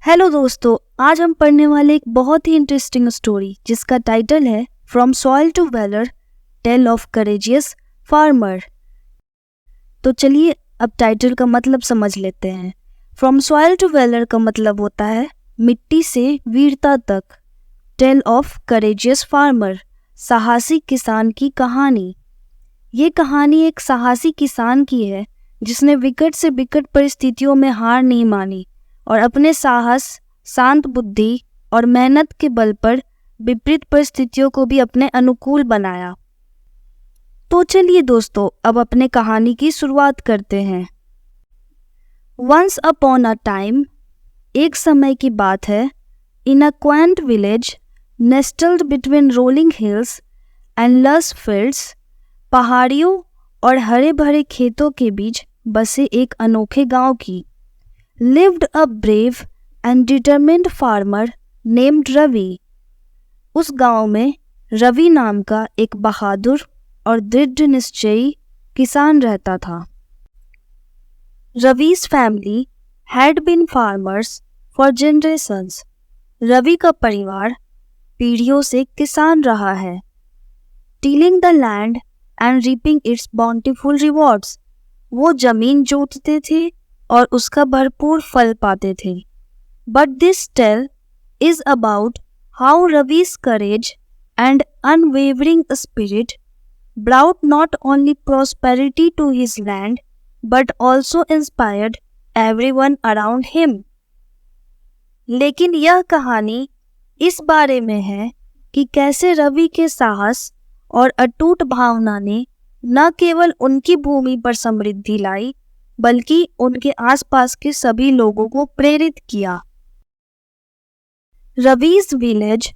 Hello दोस्तों, आज हम पढ़ने वाले एक बहुत ही इंटरेस्टिंग स्टोरी जिसका टाइटल है from soil to valour, tale of courageous farmer. तो चलिए अब टाइटल का मतलब समझ लेते हैं। फ्रॉम सॉइल टू वेलर का मतलब होता है मिट्टी से वीरता तक। टेल ऑफ करेजियस फार्मर, साहसी किसान की कहानी। ये कहानी एक साहसी किसान की है जिसने विकट से विकट परिस्थितियों में हार नहीं मानी और अपने साहस, शांत बुद्धि और मेहनत के बल पर विपरीत परिस्थितियों को भी अपने अनुकूल बनाया। तो चलिए दोस्तों, अब अपने कहानी की शुरुआत करते हैं। वंस अपॉन अ टाइम, एक समय की बात है, in a quaint village nestled between rolling hills and lush fields, पहाड़ियों और हरे भरे खेतों के बीच बसे एक अनोखे गांव की lived a brave and determined farmer named Ravi. उस गांव में रवि नाम का एक बहादुर और दृढ़ निश्चयी किसान रहता था। रवि's family had been farmers for generations। Ravi का परिवार पीढ़ियों से किसान रहा है। tilling the land and reaping its bountiful rewards। वो जमीन जोतते थे और उसका भरपूर फल पाते थे। But this tale is about how Ravi's courage and unwavering spirit brought not only prosperity to his land but also inspired everyone around him। लेकिन यह कहानी इस बारे में है कि कैसे रवि के साहस और अटूट भावना ने न केवल उनकी भूमि पर समृद्धि लाई बल्कि उनके आसपास के सभी लोगों को प्रेरित किया। Ravi's village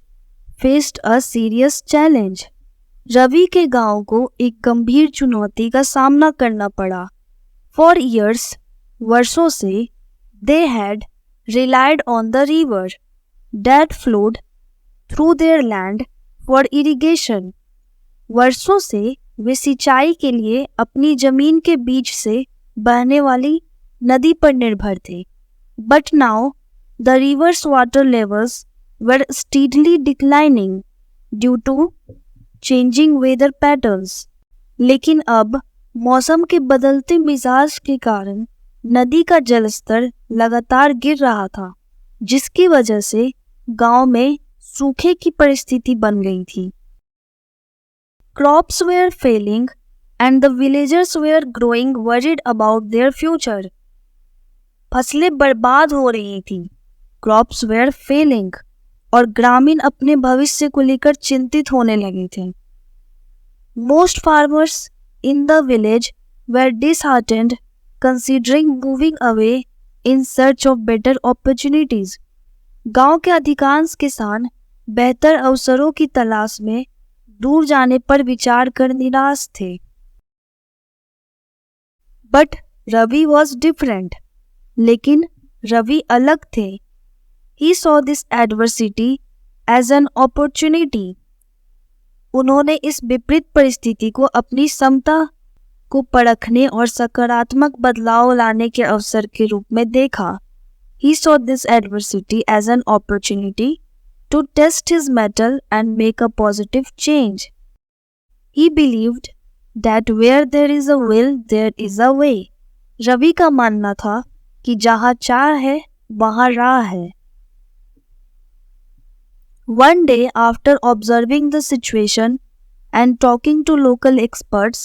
faced a serious challenge. Ravi के गांव को एक गंभीर चुनौती का सामना करना पड़ा। फॉर ईयर्स, वर्षों से, they had relied on the river that flowed through their land for irrigation. वर्षों से वे सिंचाई के लिए अपनी जमीन के बीच से बहने वाली नदी पर निर्भर थे। But now the river's water levels were steadily declining due to changing weather patterns. लेकिन अब मौसम के बदलते मिजाज के कारण नदी का जलस्तर लगातार गिर रहा था, जिसकी वजह से गांव में सूखे की परिस्थिति बन गई थी। Crops were failing and the villagers were growing worried about their future। फसलें बर्बाद हो रही थी, क्रॉप्स वेयर फेलिंग, और ग्रामीण अपने भविष्य को लेकर चिंतित होने लगे थे। Most farmers in the village were disheartened considering moving away in search of better opportunities। गांव के अधिकांश किसान बेहतर अवसरों की तलाश में दूर जाने पर विचार कर निराश थे। But Ravi was different. लेकिन रवि अलग थे। He saw this adversity as an opportunity. उन्होंने इस विपरीत परिस्थिति को अपनी क्षमता को परखने और सकारात्मक बदलाव लाने के अवसर के रूप में देखा। He saw this adversity as an opportunity to test his mettle and make a positive change. He believed that where there is a will there is a way। Ravi का मानना था कि जहाँ चाह है वहाँ राह है। One day after observing the situation and talking to local experts,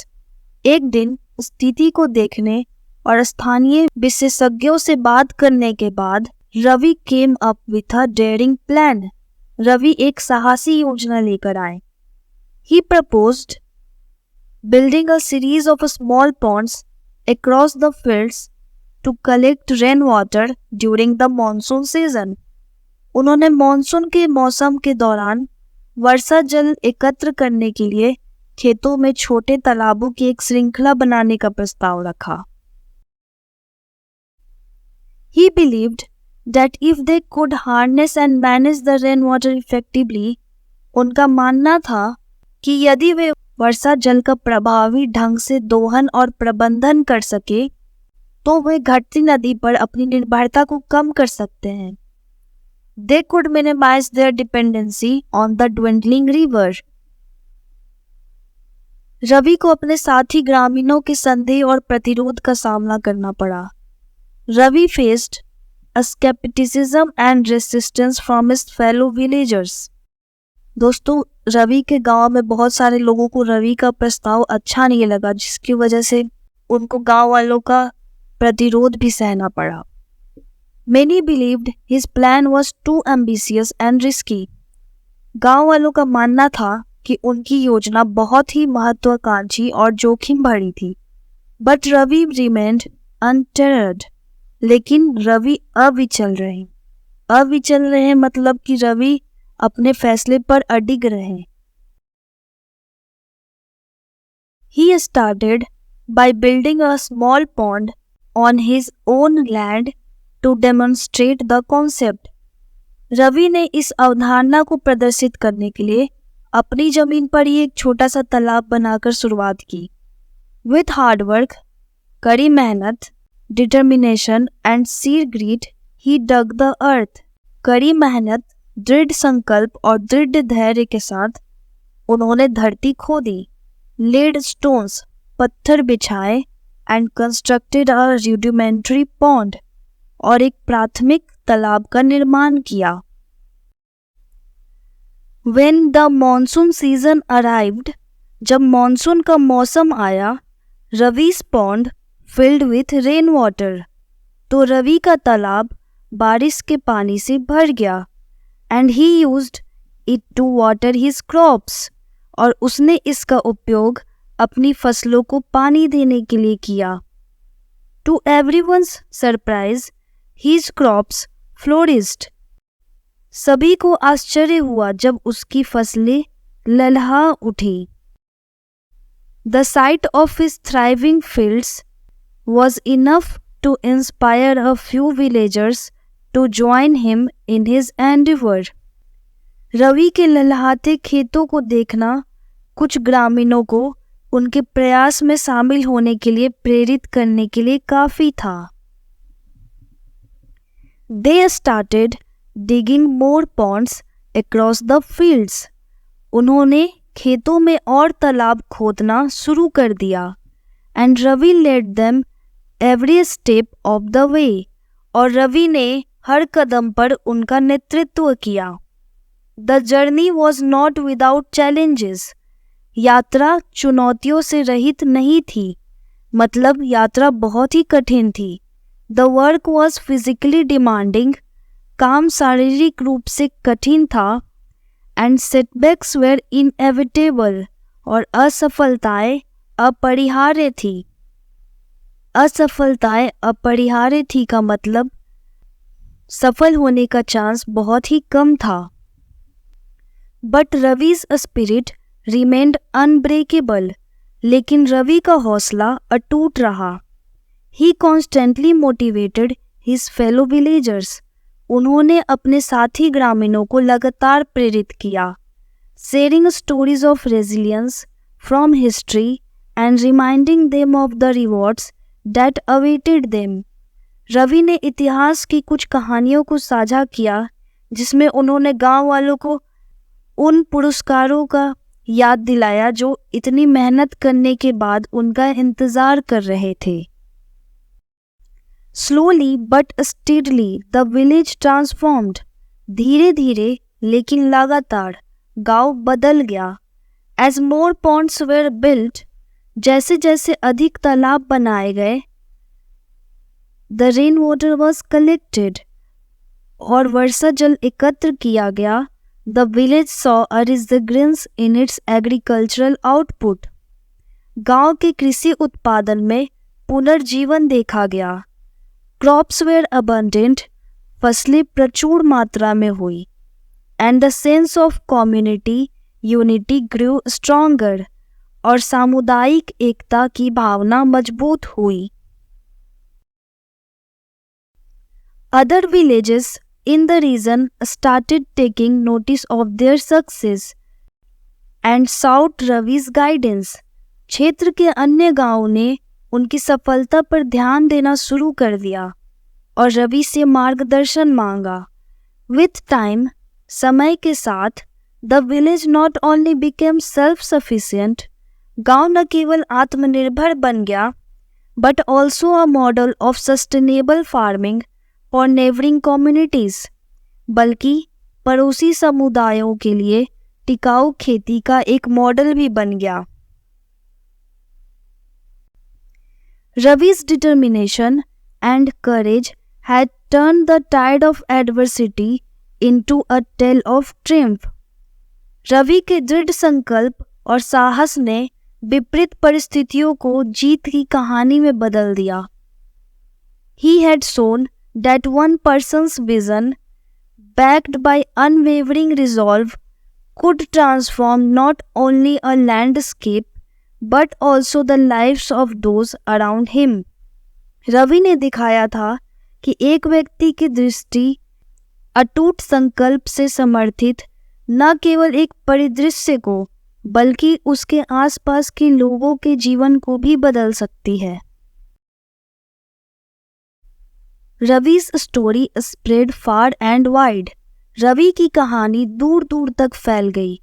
एक दिन स्थिति को देखने और स्थानीय विशेषज्ञों से बात करने के बाद Ravi came up with a daring plan। Ravi एक साहसी योजना लेकर आए। He proposed building a series of small ponds across the fields to collect rainwater during the monsoon season। उन्होंने मॉनसून के मौसम के दौरान वर्षा जल एकत्र करने के लिए खेतों में छोटे तालाबों की एक श्रृंखला बनाने का प्रस्ताव रखा। He believed that if they could harness and manage the rainwater effectively, उनका मानना था कि यदि वे वर्षा जल का प्रभावी ढंग से दोहन और प्रबंधन कर सके तो वे घटती नदी पर अपनी निर्भरता को कम कर सकते हैं। They could minimize their dependency on the dwindling river. Ravi को अपने साथी ग्रामीणों के संदेह और प्रतिरोध का सामना करना पड़ा. Ravi faced a skepticism and resistance from his fellow villagers. दोस्तों, रवि के गांव में बहुत सारे लोगों को रवि का प्रस्ताव अच्छा नहीं लगा, जिसकी वजह से उनको गांव वालों का प्रतिरोध भी सहना पड़ा. Many believed his plan was too ambitious and risky. गांव वालों का मानना था कि उनकी योजना बहुत ही महत्वाकांक्षी और जोखिम भरी थी. But Ravi remained undeterred. लेकिन रवि अविचल रहे मतलब कि रवि अपने फैसले पर अडिग रहे. He started by building a small pond on his own land to demonstrate the concept. Ravi ने इस अवधारणा को प्रदर्शित करने के लिए अपनी जमीन पर ही एक छोटा सा तालाब बनाकर शुरुआत की. With hard work, कड़ी मेहनत, determination and sheer greed, he dug the earth. कड़ी मेहनत, दृढ़ संकल्प और दृढ़ धैर्य के साथ उन्होंने धरती खोदी. laid stones, पत्थर बिछाए and constructed a rudimentary pond, और एक प्राथमिक तालाब का निर्माण किया. When the monsoon season arrived, जब मॉनसून का मौसम आया, रवि's pond filled with rainwater, तो रवि का तालाब बारिश के पानी से भर गया. And he used it to water his crops, और उसने इसका उपयोग अपनी फसलों को पानी देने के लिए किया. To everyone's surprise, his crops flourished. सभी को आश्चर्य हुआ जब उसकी फसलें ललहा उठी. The sight of his thriving fields was enough to inspire a few villagers to join him in his endeavor. Ravi के ललहाते खेतों को देखना कुछ ग्रामीणों को उनके प्रयास में शामिल होने के लिए प्रेरित करने के लिए काफी था. They started digging more ponds across the fields. उन्होंने खेतों में और तालाब खोदना शुरू कर दिया. And Ravi led them every step of the way. और रवि ने हर कदम पर उनका नेतृत्व किया. The journey was not without challenges. यात्रा चुनौतियों से रहित नहीं थी, मतलब यात्रा बहुत ही कठिन थी. The work was physically demanding. काम शारीरिक रूप से कठिन था. And setbacks were inevitable. और असफलताएं अपरिहार्य थी. असफलताएं अपरिहार्य थी का मतलब सफल होने का चांस बहुत ही कम था. But Ravi's spirit remained unbreakable. लेकिन रवि का हौसला अटूट रहा. He constantly motivated his fellow villagers. उन्होंने अपने साथी ग्रामीणों को लगातार प्रेरित किया. Sharing stories of resilience from history and reminding them of the rewards that awaited them. Ravi ने इतिहास की कुछ कहानियों को साझा किया जिसमें उन्होंने गांव वालों को उन पुरस्कारों का याद दिलाया जो इतनी मेहनत करने के बाद उनका इंतजार कर रहे थे. Slowly but steadily the village transformed. धीरे धीरे लेकिन लगातार गांव बदल गया. As more ponds were built, जैसे जैसे अधिक तालाब बनाए गए, the rainwater was collected, और वर्षा जल एकत्र किया गया. The village saw a resurgence in its agricultural output. गांव के कृषि उत्पादन में पुनर्जीवन देखा गया. Crops were abundant. फसलें प्रचुर मात्रा में हुई. And the sense of community unity grew stronger. और सामुदायिक एकता की भावना मजबूत हुई. Other villages in the region started taking notice of their success and sought Ravi's guidance. क्षेत्र के अन्य गांवों ने उनकी सफलता पर ध्यान देना शुरू कर दिया और रवि से मार्गदर्शन मांगा. विथ टाइम, समय के साथ, the village not only became self sufficient, गांव न केवल आत्मनिर्भर बन गया but also a model of sustainable farming for neighbouring communities, बल्कि पड़ोसी समुदायों के लिए टिकाऊ खेती का एक मॉडल भी बन गया। रवि's determination and courage had turned the tide of adversity into a tale of triumph. Ravi के दृढ़ संकल्प और साहस ने विपरीत परिस्थितियों को जीत की कहानी में बदल दिया। He had shown that one person's vision, backed by unwavering resolve, could transform not only a landscape but also the lives of those around him. Ravi ने दिखाया था कि एक व्यक्ति की दृष्टि अटूट संकल्प से समर्थित न केवल एक परिदृश्य को बल्कि उसके आसपास के लोगों के जीवन को भी बदल सकती है। रवि's story spread far and wide. Ravi की कहानी दूर दूर तक फैल गई,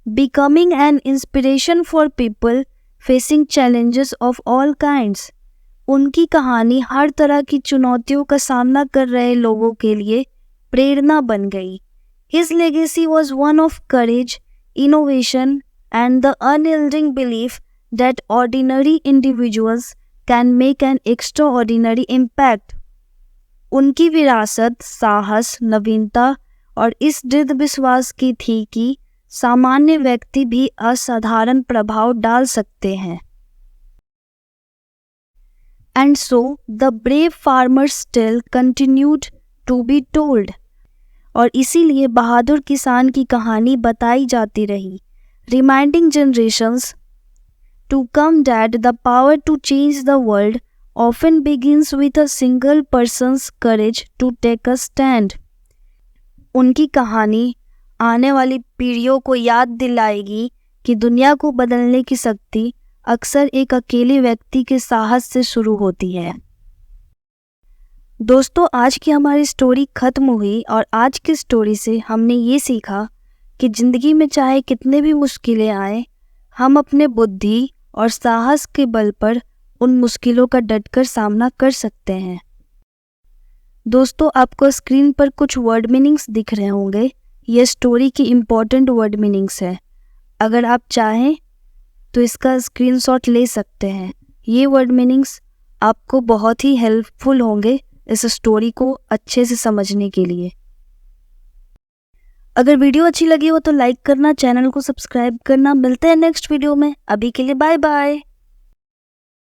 becoming an inspiration for people facing challenges of all kinds. उनकी कहानी हर तरह की चुनौतियों का सामना कर रहे लोगों के लिए प्रेरणा बन गई। His legacy was one of courage, innovation, and the unyielding belief that ordinary individuals can make an extraordinary impact. उनकी विरासत साहस, नवीनता और इस दृढ़ विश्वास की थी कि सामान्य व्यक्ति भी असाधारण प्रभाव डाल सकते हैं। And so the brave farmer's tale continued to be told. और इसीलिए बहादुर किसान की कहानी बताई जाती रही, reminding generations to come that the power to change the world often begins with a single person's courage to take a stand. उनकी कहानी आने वाली पीढ़ियों को याद दिलाएगी कि दुनिया को बदलने की शक्ति अक्सर एक अकेले व्यक्ति के साहस से शुरू होती है। दोस्तों, आज की हमारी स्टोरी खत्म हुई और आज की स्टोरी से हमने ये सीखा कि ज़िंदगी में चाहे कितने भी मुश्किलें आए, हम अपने बुद्धि और साहस के बल पर उन मुश्किलों का डटकर सामना कर सकते हैं। दोस्तों, आपको स्क्रीन पर कुछ वर्ड मीनिंग्स दिख रहे होंगे, ये स्टोरी की इम्पॉर्टेंट वर्ड मीनिंग्स है। अगर आप चाहें तो इसका स्क्रीनशॉट ले सकते हैं। ये वर्ड मीनिंग्स आपको बहुत ही हेल्पफुल होंगे इस स्टोरी को अच्छे से समझने के लिए। अगर वीडियो अच्छी लगी हो तो लाइक करना, चैनल को सब्सक्राइब करना। मिलते हैं नेक्स्ट वीडियो में, अभी के लिए बाय बाय।